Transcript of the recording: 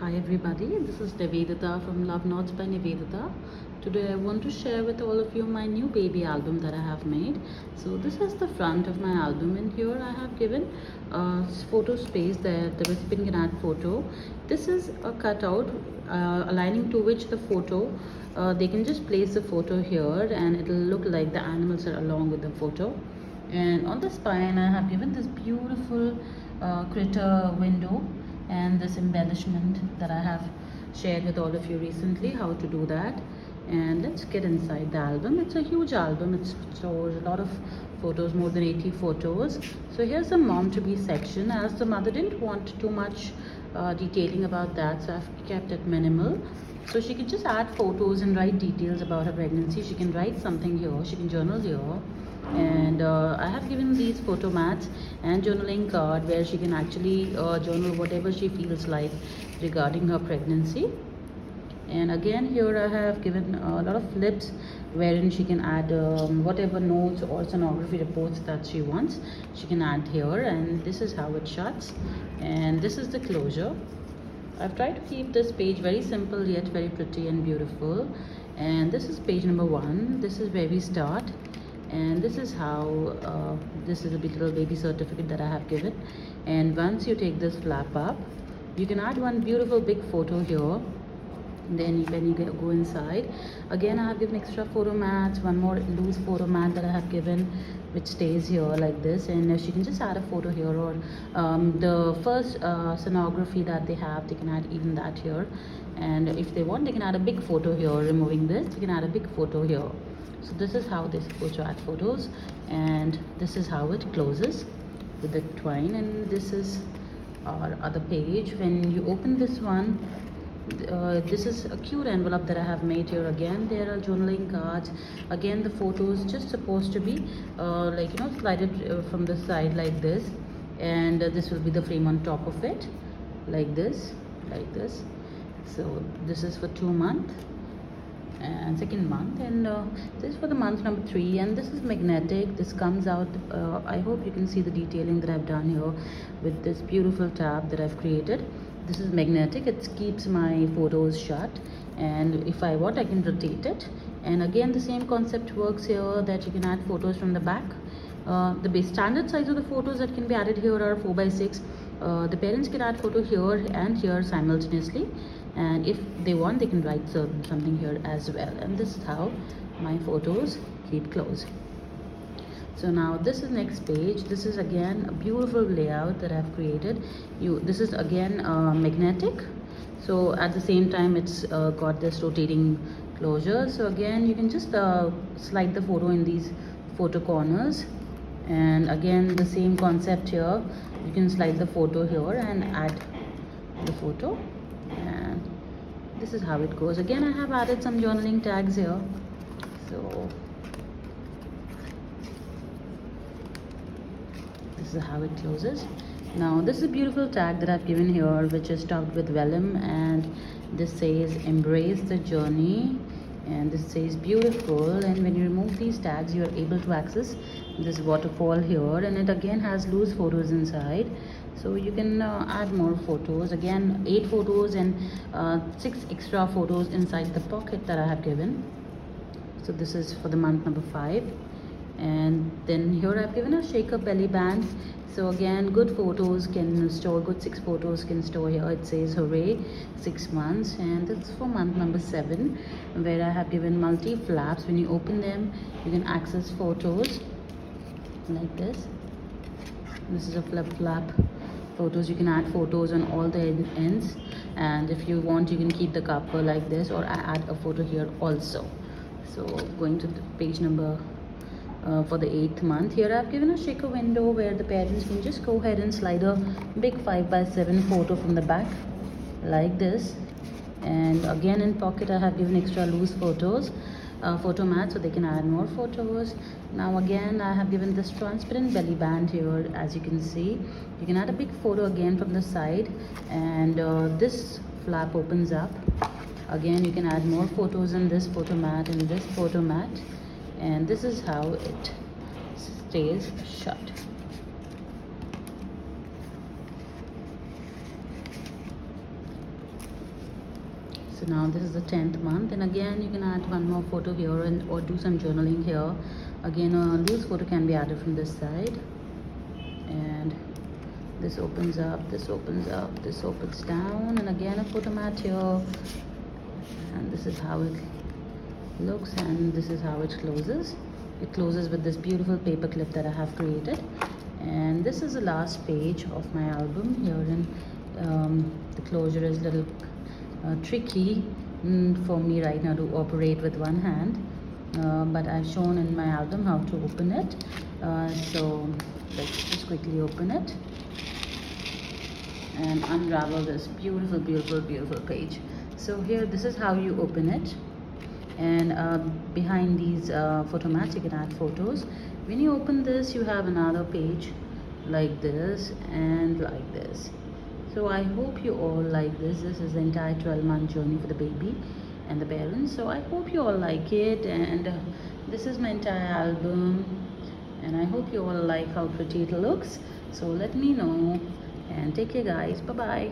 Hi everybody, this is Nivedita from Love Notes by Nivedita. Today I want to share with all of you my new baby album that I have made. So this is the front of my album, and here I have given a photo space that the recipient can add photo. This is a cutout aligning to which the photo, they can just place the photo here and it will look like the animals are along with the photo. And on the spine I have given this beautiful critter window and this embellishment that I have shared with all of you recently, how to do that. And let's get inside the album. It's a huge album. It stores a lot of photos, more than 80 photos. So here's the mom to be section, as the mother didn't want too much detailing about that, so I've kept it minimal. So she can just add photos and write details about her pregnancy. She can write something here, she can journal here. And I have given these photo mats and journaling card where she can actually journal whatever she feels like regarding her pregnancy. And again, here I have given a lot of flips wherein she can add whatever notes or sonography reports that she wants, she can add here. And this is how it shuts, and this is the closure. I've tried to keep this page very simple yet very pretty and beautiful. And this is page number 1. This is where we start, and this is how this is a big little baby certificate that I have given. And once you take this flap up, you can add one beautiful big photo here. Then when you go inside, again I have given extra photo mats, one more loose photo mat that I have given, which stays here like this. And she can just add a photo here, or the first sonography that they have, they can add even that here. And if they want, they can add a big photo here. Removing this, you can add a big photo here. So this is how they're supposed to add photos, and this is how it closes with the twine. And this is our other page. When you open this one, this is a cute envelope that I have made here. Again, there are journaling cards. Again, the photos just supposed to be like, you know, slided from the side like this. And this will be the frame on top of it, like this, like this. So this is for 2 months and second month, and this is for the month number 3. And this is magnetic. This comes out, I hope you can see the detailing that I've done here with this beautiful tab that I've created. This is magnetic. It keeps my photos shut, and if I want, I can rotate it. And again, the same concept works here, that you can add photos from the back. The base standard size of the photos that can be added here are 4x6. The parents can add photo here and here simultaneously, and if they want, they can write something here as well. And this is how my photos keep close. So now this is next page. This is again a beautiful layout that I've created. This is again magnetic, so at the same time it's got this rotating closure. So again, you can just slide the photo in these photo corners. And again, the same concept here, you can slide the photo here and add the photo. And this is how it goes. Again, I have added some journaling tags here. So this is how it closes. Now this is a beautiful tag that I've given here, which is topped with vellum, and this says embrace the journey, and this says beautiful. And when you remove these tags, you are able to access this waterfall here, and it again has loose photos inside, so you can add more photos. Again, 8 photos and 6 extra photos inside the pocket that I have given. So this is for the month number 5. And then here I've given a shaker belly band. So again, good photos can store, good 6 photos can store here. It says hooray 6 months, and this is for month number 7, where I have given multi flaps. When you open them, you can access photos like this. This is a flap photos. You can add photos on all the ends, and if you want, you can keep the cover like this, or add a photo here also. So going to the page number for the 8th month, here I've given a shaker window where the parents can just go ahead and slide a big 5x7 photo from the back like this. And again, in pocket I have given extra loose photos, photo mat, so they can add more photos. Now again, I have given this transparent belly band here. As you can see, you can add a big photo again from the side, and this flap opens up. Again, you can add more photos in this photo mat and this photo mat, and this is how it stays shut. So now this is the 10th month, and again you can add one more photo here and or do some journaling here. Again, a loose photo can be added from this side, and this opens up, this opens up, this opens down, and again a photo mat here, and this is how it looks, and this is how it closes. It closes with this beautiful paper clip that I have created, and this is the last page of my album. Here in the closure is a little tricky for me right now to operate with one hand, but I've shown in my album how to open it. So let's just quickly open it and unravel this beautiful, beautiful, beautiful page. So here, this is how you open it, and behind these photo mats you can add photos. When you open this, you have another page like this and like this. So I hope you all like this. This is the entire 12-month journey for the baby and the parents. So I hope you all like it, and this is my entire album, and I hope you all like how pretty it looks. So let me know, and take care guys. Bye bye.